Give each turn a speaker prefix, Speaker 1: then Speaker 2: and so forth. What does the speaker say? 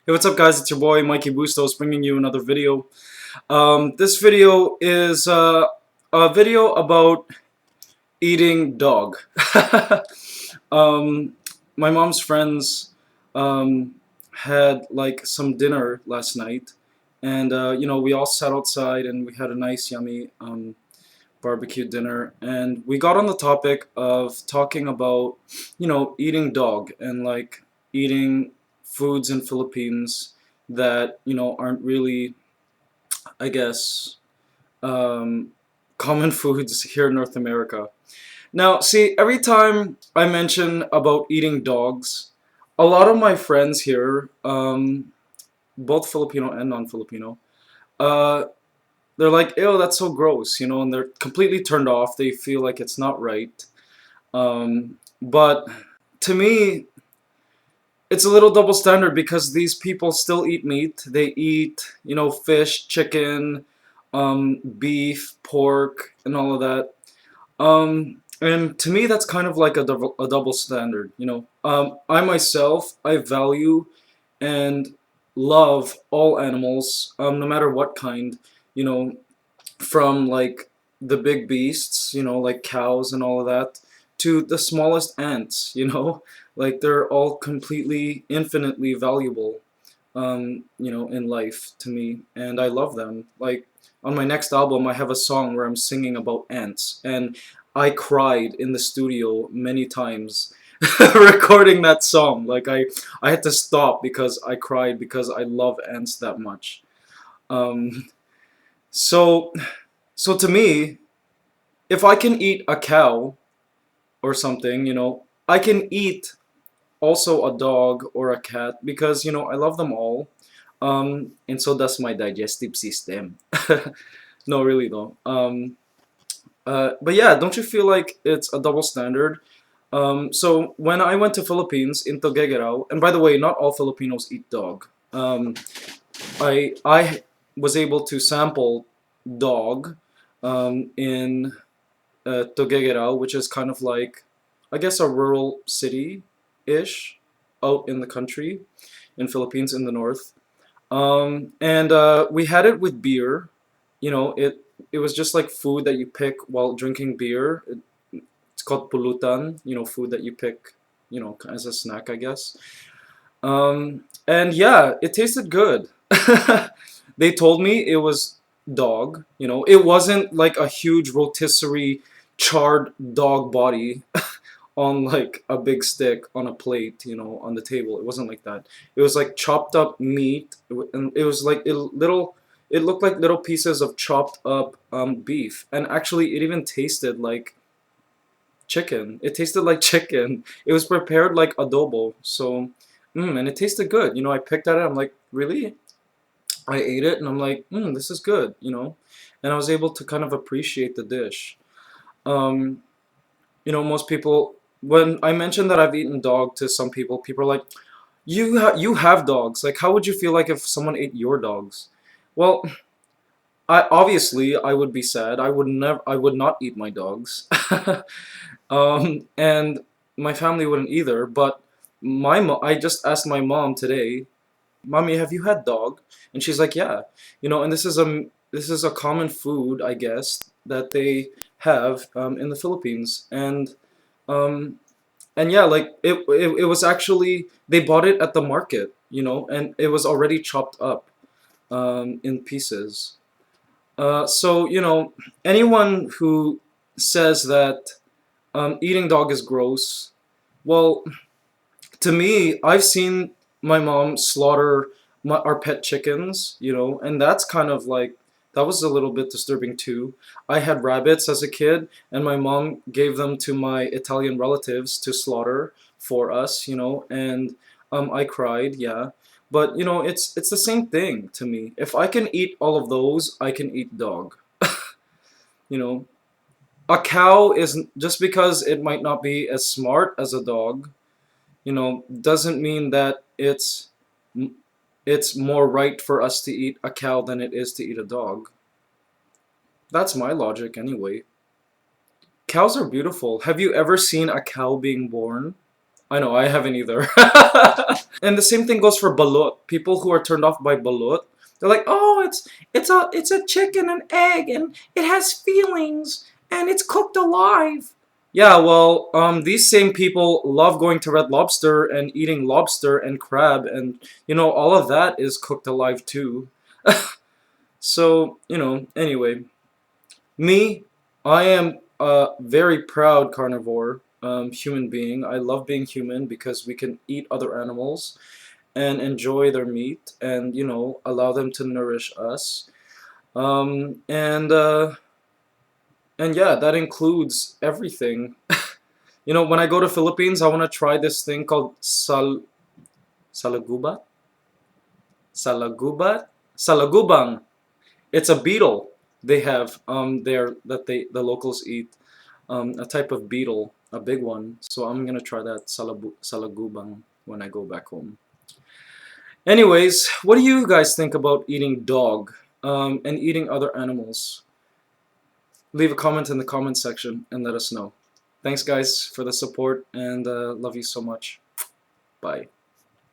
Speaker 1: Hey, what's up, guys? It's your boy Mikey Bustos bringing you another video. This video is a video about eating dog. um, my mom's friends had like some dinner last night, and we all sat outside and we had a nice, yummy barbecue dinner, and we got on the topic of talking about eating dog and like eating foods in Philippines that aren't really, I guess, um, common foods here in North America. Now, see, every time I mention about eating dogs, a lot of my friends here, both Filipino and non-Filipino, uh, they're like, ew, that's so gross, and they're completely turned off. They feel like it's not right. But to me, it's a little double standard because these people still eat meat. They eat, fish, chicken, beef, pork, and all of that. And to me, that's kind of like a double standard. I myself, I value and love all animals, no matter what kind. You know, from like the big beasts, like cows and all of that, to the smallest ants, like they're all completely, infinitely valuable, in life to me, and I love them. Like on my next album, I have a song where I'm singing about ants, and I cried in the studio many times recording that song. Like I had to stop because I cried because I love ants that much. Um, so so to me, if I can eat a cow or something, I can eat also a dog or a cat because, I love them all. And so does my digestive system. No, really though. But yeah, don't you feel like it's a double standard? So when I went to Philippines in Tuguegarao, and by the way, not all Filipinos eat dog. I was able to sample dog in Tuguegarao, which is kind of like, I guess, a rural city-ish out in the country in Philippines in the north. And we had it with beer. It was just like food that you pick while drinking beer. It's called pulutan. Food that you pick, as a snack, I guess. And yeah, it tasted good. They told me it was dog. It wasn't like a huge rotisserie charred dog body on like a big stick on a plate, on the table. It wasn't like that. It was like chopped up meat, and it was like little. It looked like little pieces of chopped up beef, and actually, it even tasted like chicken. It tasted like chicken. It was prepared like adobo. So, and it tasted good. I picked at it. I'm like, really? I ate it, and I'm like, this is good. And I was able to kind of appreciate the dish. Um, most people, when I mentioned that I've eaten dog to some people, people are like, you have dogs. Like, how would you feel like if someone ate your dogs? Well, I would be sad. I would not eat my dogs. And my family wouldn't either. But I just asked my mom today, "Mommy, have you had dog?" And she's like, "Yeah." And this is a common food, I guess, that they have in the Philippines. Um, and yeah, like it was actually they bought it at the market, and it was already chopped up in pieces. So anyone who says that eating dog is gross, well, to me, I've seen my mom slaughter our pet chickens, and that's kind of like that was a little bit disturbing too. I had rabbits as a kid, and my mom gave them to my Italian relatives to slaughter for us, and I cried, yeah. But it's the same thing to me. If I can eat all of those, I can eat dog. You know, a cow is just because it might not be as smart as a dog, doesn't mean that it's more right for us to eat a cow than it is to eat a dog. That's my logic anyway. Cows are beautiful. Have you ever seen a cow being born? I know, I haven't either. And the same thing goes for balut. People who are turned off by balut, they're like, "Oh, it's a chicken and egg, and it has feelings, and it's cooked alive." Yeah, well, these same people love going to Red Lobster and eating lobster and crab, and all of that is cooked alive too. So, anyway, me, I am a very proud carnivore, human being. I love being human because we can eat other animals and enjoy their meat and, allow them to nourish us. Um, and, uh, and yeah, that includes everything. When I go to Philippines, I want to try this thing called salagubat? Salagubat? Salagubang. It's a beetle they have there that the locals eat. A type of beetle, a big one. So I'm gonna try that salagubang when I go back home. Anyways, what do you guys think about eating dog and eating other animals? Leave a comment in the comment section and let us know. Thanks, guys, for the support and love you so much. Bye.